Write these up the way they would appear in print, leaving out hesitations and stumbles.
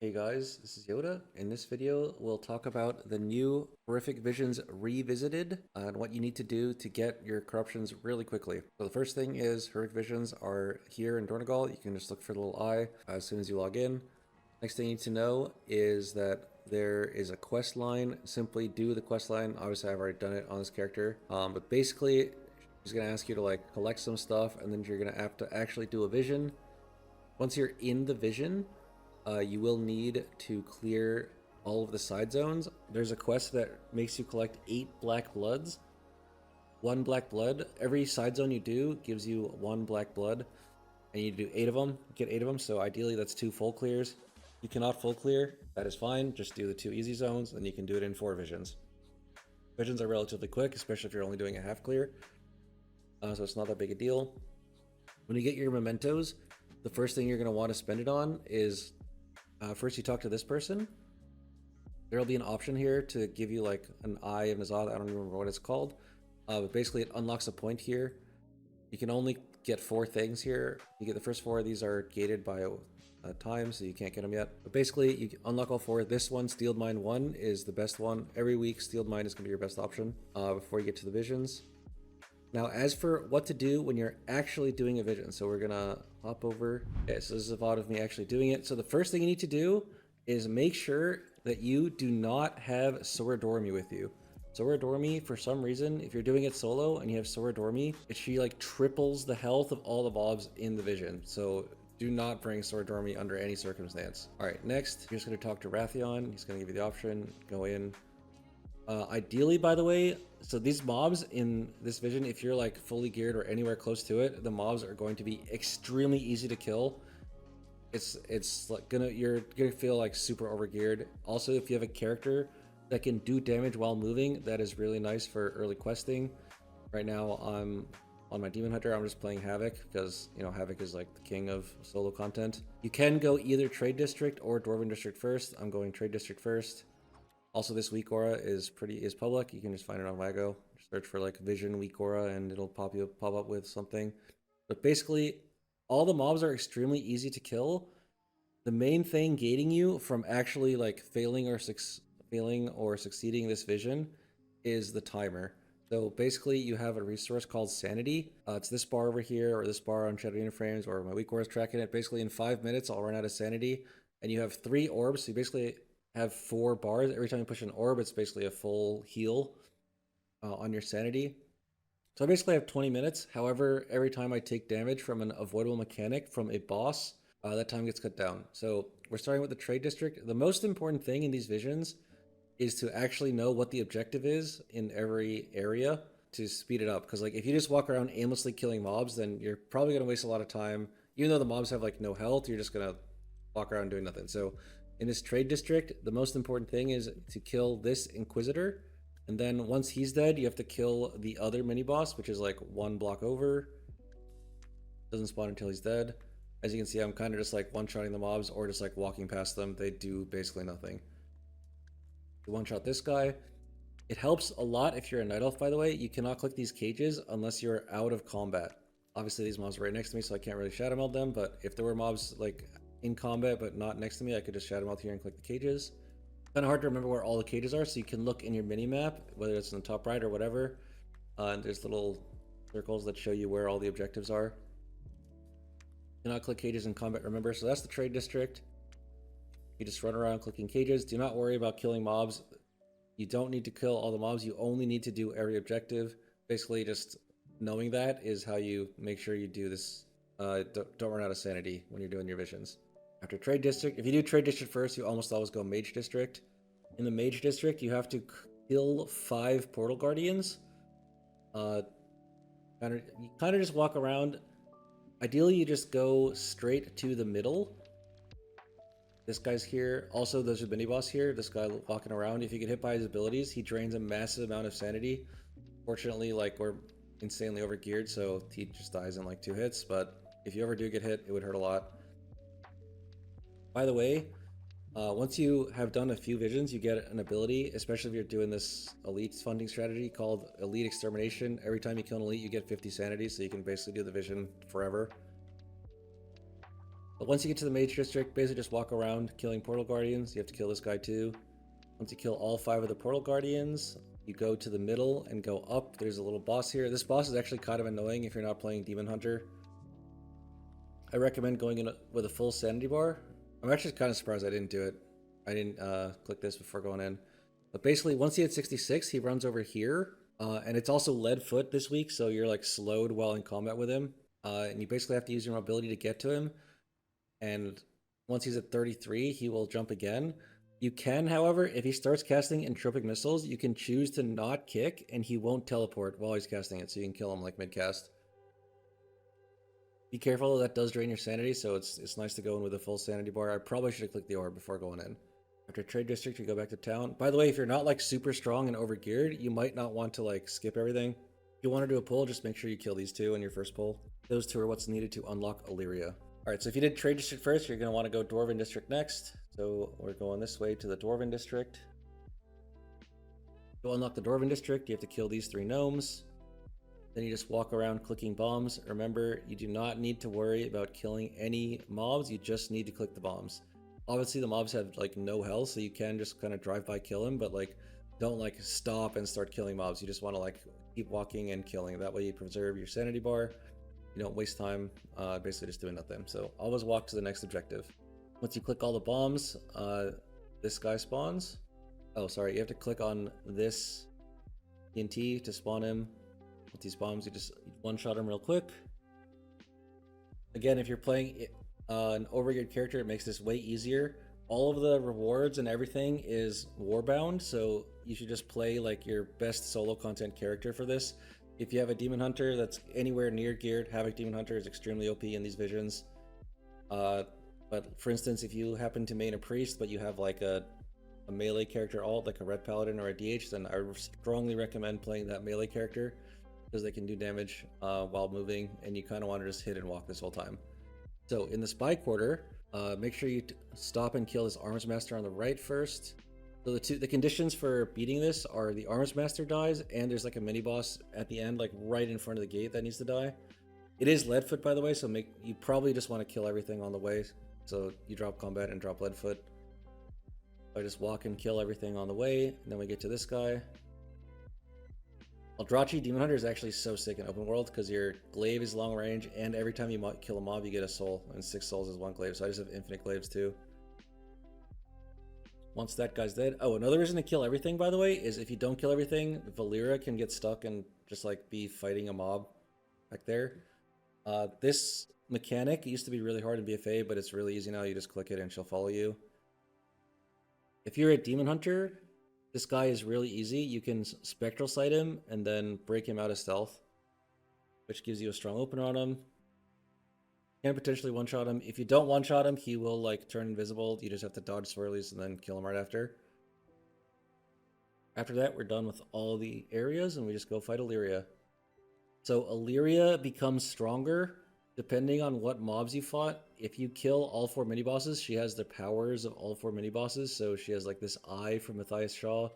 Hey guys, this is Yoda. In this video, we'll talk about the new Horrific Visions Revisited and what you need to do to get your corruptions really quickly. So the first thing is Horrific Visions are here in Dornegal. You can just look for the little eye as soon as you log in. Next thing you need to know is that there is a quest line. Simply do the quest line. Obviously, I've already done it on this character. But basically, she's going to ask you to like collect some stuff and then you're going to have to actually do a vision. Once you're in the vision, you will need to clear all of the side zones. There's a quest that makes you collect 8 black bloods. 1 black blood. Every side zone you do gives you 1 black blood. And you do 8 of them. Get 8 of them, so ideally that's 2 full clears. You cannot full clear, that is fine. Just do the 2 easy zones, and you can do it in 4 visions. Visions are relatively quick, especially if you're only doing a half clear. So it's not that big a deal. When you get your mementos, the first thing you're going to want to spend it on is first you talk to this person. There'll be an option here to give you like an eye of Nazad. I don't remember what it's called. But basically it unlocks a point here. You can only get 4 things here. You get the first 4. These are gated by time, so you can't get them yet. But basically you unlock all 4. This one, Steeled Mind 1, is the best one. Every week, Steeled Mind is going to be your best option before you get to the visions. Now, as for what to do when you're actually doing a vision, so we're gonna hop over. Okay, so this is a VOD of me actually doing it. So the first thing you need to do is make sure that you do not have Sora Dormi with you. Sora Dormi, for some reason, if you're doing it solo and you have Sora Dormi, she like triples the health of all the mobs in the vision. So do not bring Sora Dormi under any circumstance. All right, next, you're just gonna talk to Rathion. He's gonna give you the option, go in. Ideally, by the way, so these mobs in this vision, if you're like fully geared or anywhere close to it, the mobs are going to be extremely easy to kill. It's like you're gonna feel like super overgeared. Also, if you have a character that can do damage while moving, that is really nice for early questing. Right now, I'm on my Demon Hunter. I'm just playing Havoc because, you know, Havoc is like the king of solo content. You can go either Trade District or Dwarven District first. I'm going Trade District first. Also, this weak aura is public. You can just find it on Wago. Search for like Vision weak aura, and it'll pop up with something. But basically, all the mobs are extremely easy to kill. The main thing gating you from actually like failing or succeeding this vision is the timer. So basically, you have a resource called Sanity. It's this bar over here, or this bar on Shadow Uniframes, or my weak aura is tracking it. Basically, in 5 minutes, I'll run out of Sanity, and you have 3 orbs. So you basically have 4 bars. Every time you push an orb, it's basically a full heal on your sanity. So I basically have 20 minutes. However, every time I take damage from an avoidable mechanic from a boss, that time gets cut down. So we're starting with the Trade District. The most important thing in these visions is to actually know what the objective is in every area to speed it up. Because like if you just walk around aimlessly killing mobs, then you're probably going to waste a lot of time. Even though the mobs have like no health, you're just going to walk around doing nothing. So in this Trade District, the most important thing is to kill this Inquisitor. And then once he's dead, you have to kill the other mini-boss, which is like 1 block over. Doesn't spawn until he's dead. As you can see, I'm kind of just like one-shotting the mobs or just like walking past them. They do basically nothing. You one-shot this guy. It helps a lot if you're a Night Elf, by the way. You cannot click these cages unless you're out of combat. Obviously, these mobs are right next to me, so I can't really shadow meld them. But if there were mobs like in combat but not next to me, I could just shadow melt here and click the cages. Kind of hard to remember where all the cages are, so you can look in your mini map, whether it's in the top right or whatever, and there's little circles that show you where all the objectives are. You cannot click cages in combat, remember. So that's the Trade District. You just run around clicking cages. Do not worry about killing mobs. You don't need to kill all the mobs. You only need to do every objective. Basically, just knowing that is how you make sure you do this. Don't run out of sanity when you're doing your visions. After Trade District, if you do Trade District first, you almost always go Mage District. In the Mage District, you have to kill 5 Portal Guardians. You kind of just walk around. Ideally, you just go straight to the middle. This guy's here. Also, there's a mini-boss here. This guy walking around. If you get hit by his abilities, he drains a massive amount of sanity. Fortunately, like, we're insanely overgeared, so he just dies in like 2 hits. But if you ever do get hit, it would hurt a lot. By the way, once you have done a few visions, you get an ability, especially if you're doing this elite funding strategy called Elite Extermination. Every time you kill an elite, you get 50 sanity, so you can basically do the vision forever. But once you get to the Mage District, basically just walk around killing Portal Guardians. You have to kill this guy too. Once you kill all 5 of the Portal Guardians, you go to the middle and go up. There's a little boss here. This boss is actually kind of annoying if you're not playing Demon Hunter. I recommend going in with a full sanity bar. I'm actually kind of surprised I didn't do it. I didn't click this before going in. But basically, once he hits 66, he runs over here. And it's also lead foot this week, so you're like slowed while in combat with him. And you basically have to use your mobility to get to him. And once he's at 33, he will jump again. You can, however, if he starts casting entropic missiles, you can choose to not kick, and he won't teleport while he's casting it, so you can kill him like mid-cast. Be careful, that does drain your sanity, so it's nice to go in with a full sanity bar. I probably should have clicked the orb before going in. After Trade District, you go back to town. By the way, if you're not like super strong and overgeared, you might not want to like skip everything. If you want to do a pull, just make sure you kill these 2 in your first pull. Those 2 are what's needed to unlock Yria. Alright, so if you did Trade District first, you're going to want to go Dwarven District next. So we're going this way to the Dwarven District. To unlock the Dwarven District, you have to kill these 3 gnomes. Then you just walk around clicking bombs. Remember, you do not need to worry about killing any mobs, you just need to click the bombs. Obviously the mobs have like no health, so you can just kind of drive by kill them, but like don't like stop and start killing mobs. You just want to like keep walking and killing. That way you preserve your sanity bar. You don't waste time basically just doing nothing. So always walk to the next objective. Once you click all the bombs, this guy spawns. Oh, sorry, you have to click on this TNT to spawn him. With these bombs, you just one-shot him real quick. Again, if you're playing an overgeared character, it makes this way easier. All of the rewards and everything is warbound, so you should just play like your best solo content character for this. If you have a Demon Hunter that's anywhere near geared, Havoc Demon Hunter is extremely OP in these visions. But for instance, if you happen to main a priest, but you have like a melee character alt, like a Red Paladin or a DH, then I strongly recommend playing that melee character because they can do damage while moving, and you kind of want to just hit and walk this whole time. So in the Spy Quarter, make sure you stop and kill this Arms Master on the right first. So the conditions for beating this are the Arms Master dies, and there's like a mini boss at the end, like right in front of the gate that needs to die. It is Leadfoot, by the way, so you probably just want to kill everything on the way. So you drop combat and drop Leadfoot. I just walk and kill everything on the way, and then we get to this guy. Eldrachi Demon Hunter is actually so sick in open world because your glaive is long range, and every time you kill a mob, you get a soul, and 6 souls is 1 glaive. So I just have infinite glaives too. Once that guy's dead. Oh, another reason to kill everything, by the way, is if you don't kill everything, Valera can get stuck and just like be fighting a mob back there. This mechanic used to be really hard in BFA, but it's really easy now. You just click it and she'll follow you. If you're a Demon Hunter, this guy is really easy. You can Spectral Sight him and then break him out of stealth, which gives you a strong opener on him. You can potentially one-shot him. If you don't one-shot him, he will like turn invisible. You just have to dodge swirlies and then kill him right after. After that, we're done with all the areas and we just go fight Yria. So Yria becomes stronger depending on what mobs you fought. If you kill all 4 mini-bosses, she has the powers of all 4 mini-bosses. So she has like this eye from Matthias Shaw.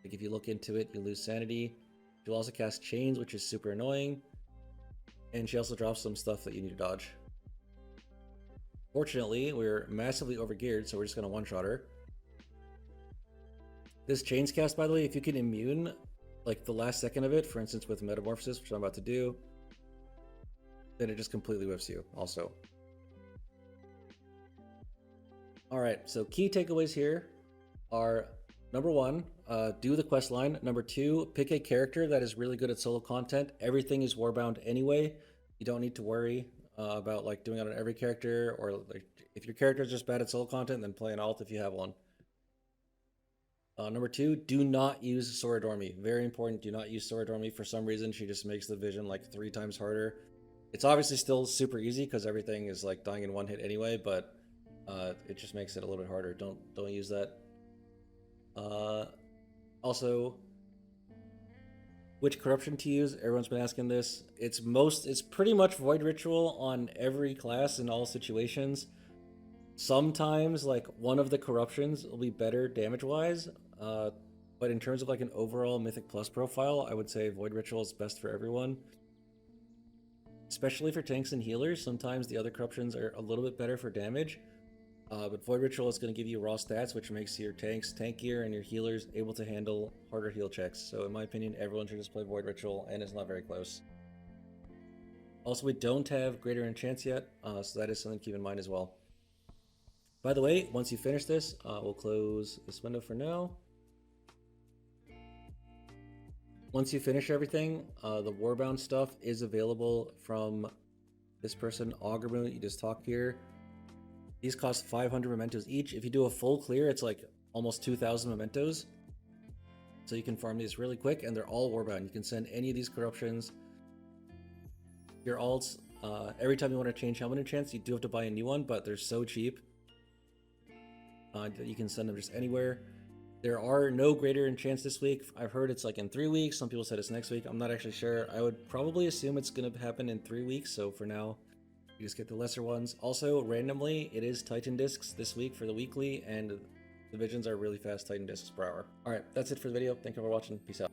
Like if you look into it, you lose sanity. She'll also cast chains, which is super annoying. And she also drops some stuff that you need to dodge. Fortunately, we're massively overgeared, so we're just going to one-shot her. This chains cast, by the way, if you can immune like the last second of it, for instance with Metamorphosis, which I'm about to do, then it just completely whiffs you also. Alright, so key takeaways here are, number 1, do the quest line. Number 2, pick a character that is really good at solo content. Everything is warbound anyway. You don't need to worry about like doing it on every character, or like if your character is just bad at solo content, then play an alt if you have one. Number 2, do not use Soradormi. Very important, do not use Soradormi. For some reason, she just makes the vision like 3 times harder. It's obviously still super easy because everything is like dying in 1 hit anyway, but it just makes it a little bit harder. Don't use that. Also, which corruption to use? Everyone's been asking this. It's pretty much Void Ritual on every class in all situations. Sometimes like one of the corruptions will be better damage-wise, but in terms of like an overall Mythic Plus profile, I would say Void Ritual is best for everyone. especially for tanks and healers. Sometimes the other corruptions are a little bit better for damage, but Void Ritual is going to give you raw stats, which makes your tanks tankier and your healers able to handle harder heal checks. So in my opinion, everyone should just play Void Ritual, and it's not very close. Also, we don't have Greater Enchants yet, so that is something to keep in mind as well. By the way, once you finish this, we'll close this window for now. Once you finish everything, the Warbound stuff is available from this person, Augermoon, you just talked here. These cost 500 mementos each. If you do a full clear, it's like almost 2,000 mementos. So you can farm these really quick, and they're all Warbound. You can send any of these corruptions. Your alts, every time you want to change helmet enchants, you do have to buy a new one, but they're so cheap that you can send them just anywhere. There are no greater enchants this week. I've heard it's like in 3 weeks. Some people said it's next week. I'm not actually sure. I would probably assume it's going to happen in 3 weeks. So for now, you just get the lesser ones. Also, randomly, it is Titan Discs this week for the weekly, and the visions are really fast Titan Discs per hour. All right, that's it for the video. Thank you for watching. Peace out.